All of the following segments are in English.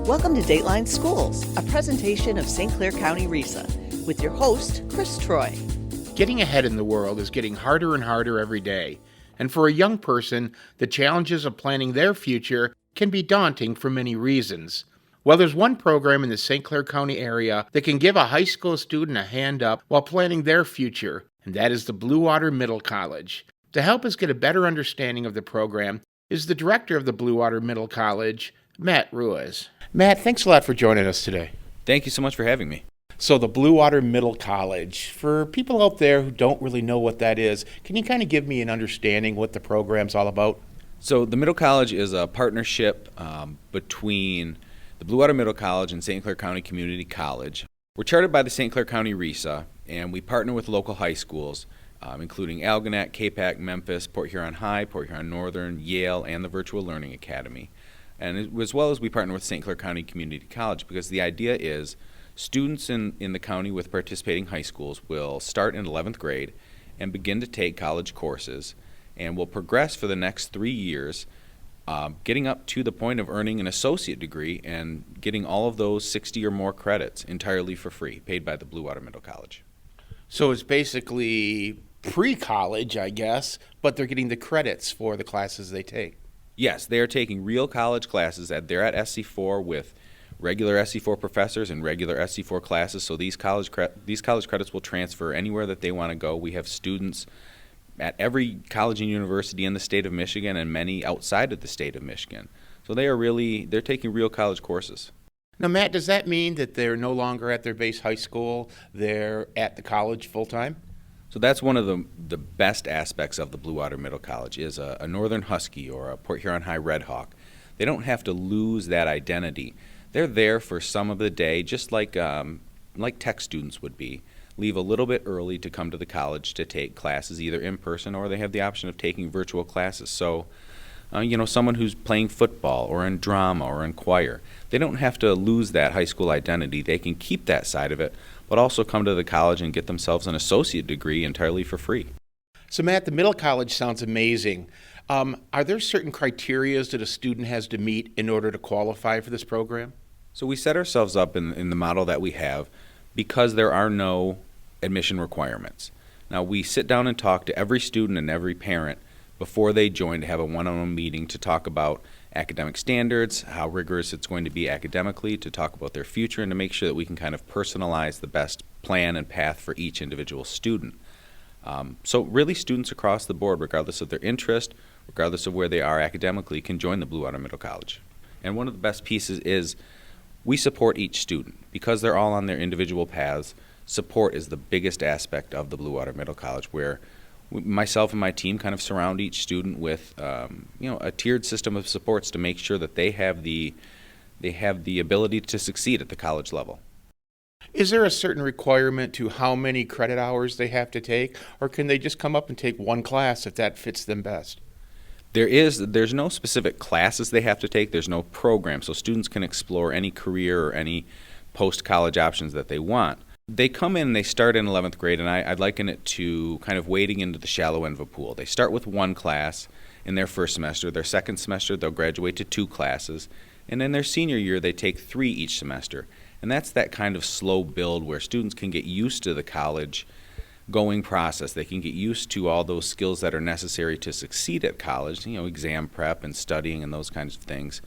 Welcome to Dateline Schools, a presentation of St. Clair County RESA, with your host, Chris Troy. Getting ahead in the world is getting harder and harder every day. And for a young person, the challenges of planning their future can be daunting for many reasons. Well, there's one program in the St. Clair County area that can give a high school student a hand up while planning their future, and that is the Blue Water Middle College. To help us get a better understanding of the program is the director of the Blue Water Middle College, Matt Ruiz. Matt, thanks a lot for joining us today. Thank you so much for having me. So the Blue Water Middle College, for people out there who don't really know what that is, can you kind of give me an understanding what the program's all about? So the Middle College is a partnership between the Blue Water Middle College and St. Clair County Community College. We're chartered by the St. Clair County RESA, and we partner with local high schools, including Algonac, Capac, Memphis, Port Huron High, Port Huron Northern, Yale, and the Virtual Learning Academy. And as well as we partner with St. Clair County Community College, because the idea is students in the county with participating high schools will start in 11th grade and begin to take college courses and will progress for the next 3 years, getting up to the point of earning an associate degree and getting all of those 60 or more credits entirely for free, paid by the Blue Water Middle College. So it's basically pre-college, I guess, but they're getting the credits for the classes they take. Yes, they are taking real college classes. They're at SC4 with regular SC4 professors and regular SC4 classes, so these college credits will transfer anywhere that they want to go. We have students at every college and university in the state of Michigan and many outside of the state of Michigan. So they're taking real college courses. Now, Matt, does that mean that they're no longer at their base high school, they're at the college full-time? So that's one of the best aspects of the Blue Water Middle College is a Northern Husky or a Port Huron High Red Hawk. They don't have to lose that identity. They're there for some of the day, just like tech students would be. Leave a little bit early to come to the college to take classes either in person or they have the option of taking virtual classes. So, someone who's playing football or in drama or in choir, they don't have to lose that high school identity. They can keep that side of it, but also come to the college and get themselves an associate degree entirely for free. So, Matt, the middle college sounds amazing. Are there certain criteria that a student has to meet in order to qualify for this program? So we set ourselves up in the model that we have because there are no admission requirements. Now, we sit down and talk to every student and every parent before they join to have a one-on-one meeting to talk about academic standards, how rigorous it's going to be academically, to talk about their future, and to make sure that we can kind of personalize the best plan and path for each individual student. So really students across the board, regardless of their interest, regardless of where they are academically, can join the Blue Water Middle College. And one of the best pieces is we support each student. Because they're all on their individual paths, support is the biggest aspect of the Blue Water Middle College, where myself and my team kind of surround each student with a tiered system of supports to make sure that they have the ability to succeed at the college level. Is there a certain requirement to how many credit hours they have to take, or can they just come up and take one class if that fits them best? There's no specific classes they have to take. There's no program, so students can explore any career or any post-college options that they want. They come in and they start in 11th grade, and I'd liken it to kind of wading into the shallow end of a pool. They start with one class in their first semester. Their second semester, they'll graduate to 2 classes. And in their senior year, they take 3 each semester. And that's that kind of slow build where students can get used to the college going process. They can get used to all those skills that are necessary to succeed at college, exam prep and studying and those kinds of things.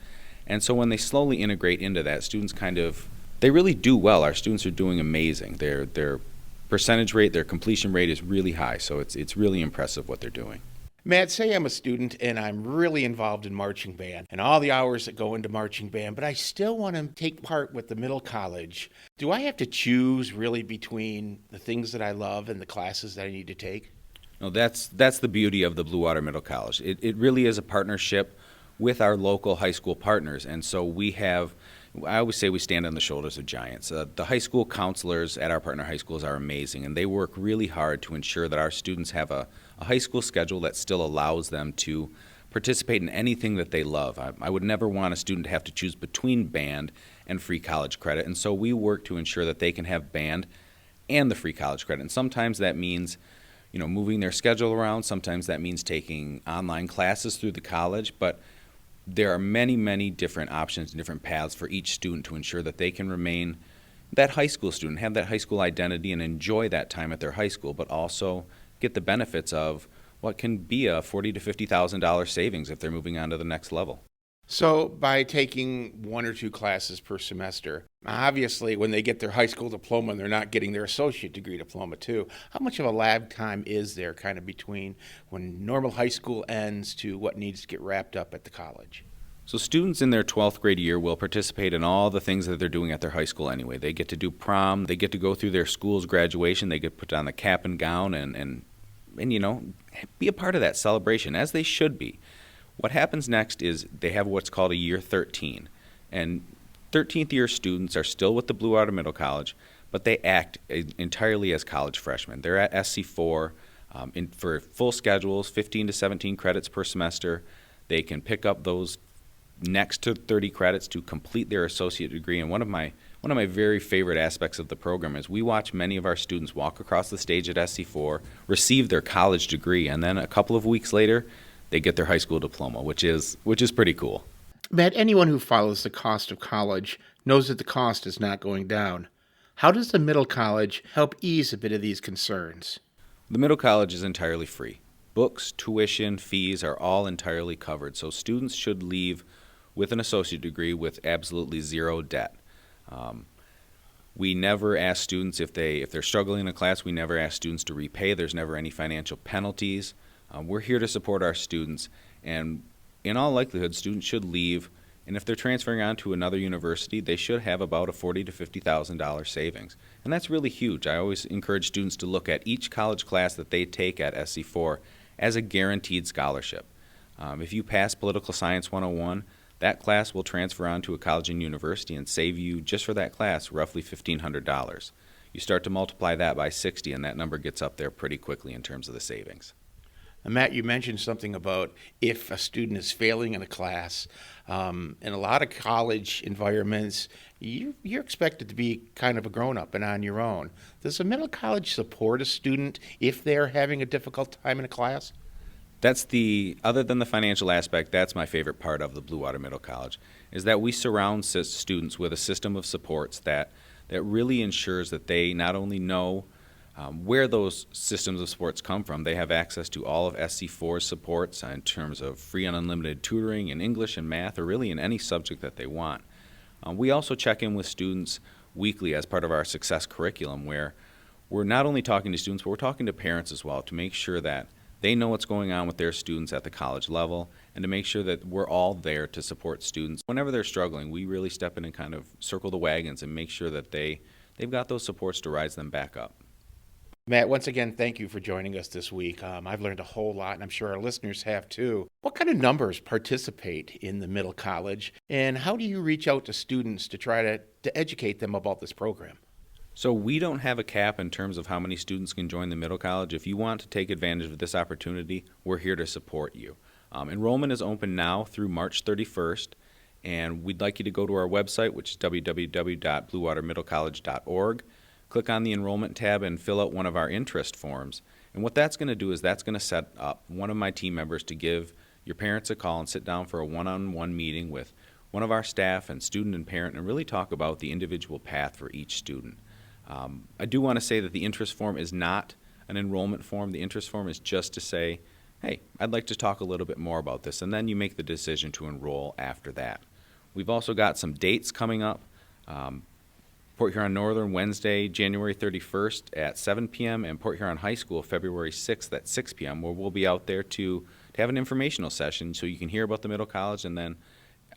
And so when they slowly integrate into that, students they really do well. Our students are doing amazing. Their percentage rate, their completion rate is really high, so it's really impressive what they're doing. Matt, say I'm a student and I'm really involved in marching band and all the hours that go into marching band, but I still want to take part with the middle college. Do I have to choose really between the things that I love and the classes that I need to take? No, that's the beauty of the Blue Water Middle College. It really is a partnership with our local high school partners, and so I always say we stand on the shoulders of giants. The high school counselors at our partner high schools are amazing, and they work really hard to ensure that our students have a high school schedule that still allows them to participate in anything that they love. I would never want a student to have to choose between band and free college credit, and so we work to ensure that they can have band and the free college credit. And sometimes that means moving their schedule around. Sometimes that means taking online classes through the college, but there are many, many different options and different paths for each student to ensure that they can remain that high school student, have that high school identity and enjoy that time at their high school, but also get the benefits of what can be a $40,000 to $50,000 savings if they're moving on to the next level. So by taking 1 or 2 classes per semester, obviously when they get their high school diploma, they're not getting their associate degree diploma too. How much of a lag time is there kind of between when normal high school ends to what needs to get wrapped up at the college? So students in their 12th grade year will participate in all the things that they're doing at their high school anyway. They get to do prom, they get to go through their school's graduation, they get put on the cap and gown and be a part of that celebration, as they should be. What happens next is they have what's called a year 13. And 13th year students are still with the Blue Water Middle College, but they act entirely as college freshmen. They're at SC4 for full schedules, 15 to 17 credits per semester. They can pick up those next to 30 credits to complete their associate degree. And one of my very favorite aspects of the program is we watch many of our students walk across the stage at SC4, receive their college degree, and then a couple of weeks later, they get their high school diploma, which is pretty cool. Matt, anyone who follows the cost of college knows that the cost is not going down. How does the middle college help ease a bit of these concerns? The middle college is entirely free. Books, tuition, fees are all entirely covered, so students should leave with an associate degree with absolutely zero debt. We never ask students if they're struggling in a class, we never ask students to repay. There's never any financial penalties. We're here to support our students, and in all likelihood, students should leave, and if they're transferring on to another university, they should have about a $40,000 to $50,000 savings. And that's really huge. I always encourage students to look at each college class that they take at SC4 as a guaranteed scholarship. If you pass Political Science 101, that class will transfer on to a college and university and save you, just for that class, roughly $1,500. You start to multiply that by 60, and that number gets up there pretty quickly in terms of the savings. And Matt, you mentioned something about if a student is failing in a class. In a lot of college environments, you're expected to be kind of a grown-up and on your own. Does a middle college support a student if they're having a difficult time in a class? Other than the financial aspect, that's my favorite part of the Blue Water Middle College, is that we surround students with a system of supports that really ensures that they not only know where those systems of supports come from. They have access to all of SC4's supports in terms of free and unlimited tutoring in English and math, or really in any subject that they want. We also check in with students weekly as part of our success curriculum, where we're not only talking to students, but we're talking to parents as well to make sure that they know what's going on with their students at the college level, and to make sure that we're all there to support students. Whenever they're struggling, we really step in and kind of circle the wagons and make sure that they've got those supports to rise them back up. Matt, once again, thank you for joining us this week. I've learned a whole lot, and I'm sure our listeners have too. What kind of numbers participate in the middle college, and how do you reach out to students to try to educate them about this program? So we don't have a cap in terms of how many students can join the middle college. If you want to take advantage of this opportunity, we're here to support you. Enrollment is open now through March 31st, and we'd like you to go to our website, which is www.bluewatermiddlecollege.org. Click on the enrollment tab and fill out one of our interest forms. And what that's going to do is that's going to set up one of my team members to give your parents a call and sit down for a one-on-one meeting with one of our staff and student and parent, and really talk about the individual path for each student. I do want to say that the interest form is not an enrollment form. The interest form is just to say, hey, I'd like to talk a little bit more about this, and then you make the decision to enroll after that. We've also got some dates coming up. Port Huron Northern, Wednesday, January 31st at 7 p.m., and Port Huron High School, February 6th at 6 p.m., where we'll be out there to have an informational session so you can hear about the middle college, and then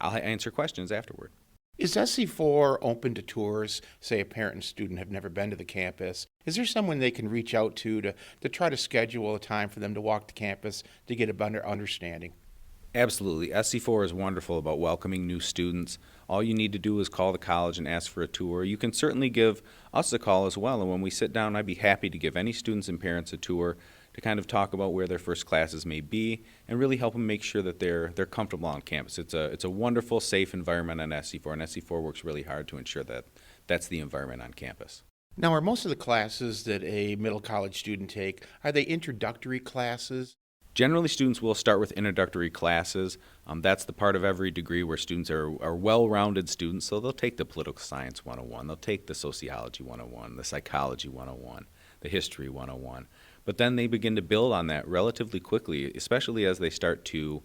I'll answer questions afterward. Is SC4 open to tours? Say a parent and student have never been to the campus. Is there someone they can reach out to try to schedule a time for them to walk the campus to get a better understanding? Absolutely. SC4 is wonderful about welcoming new students. All you need to do is call the college and ask for a tour. You can certainly give us a call as well, and when we sit down, I'd be happy to give any students and parents a tour to kind of talk about where their first classes may be and really help them make sure that they're comfortable on campus. It's a wonderful, safe environment on SC4, and SC4 works really hard to ensure that that's the environment on campus. Now, are most of the classes that a middle college student take, are they introductory classes? Generally, students will start with introductory classes. That's the part of every degree where students are well-rounded students, so they'll take the political science 101, they'll take the sociology 101, the psychology 101, the history 101. But then they begin to build on that relatively quickly, especially as they start to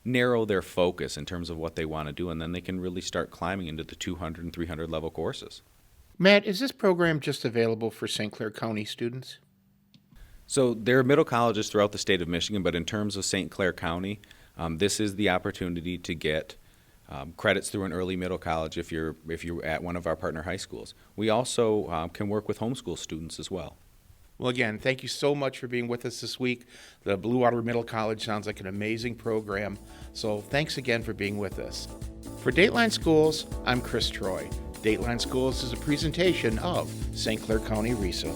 narrow their focus in terms of what they want to do, and then they can really start climbing into the 200 and 300 level courses. Matt, is this program just available for St. Clair County students? So there are middle colleges throughout the state of Michigan, but in terms of St. Clair County, this is the opportunity to get credits through an early middle college if you're at one of our partner high schools. We also can work with homeschool students as well. Well, again, thank you so much for being with us this week. The Blue Water Middle College sounds like an amazing program, so thanks again for being with us. For Dateline Schools, I'm Chris Troy. Dateline Schools is a presentation of St. Clair County RESA.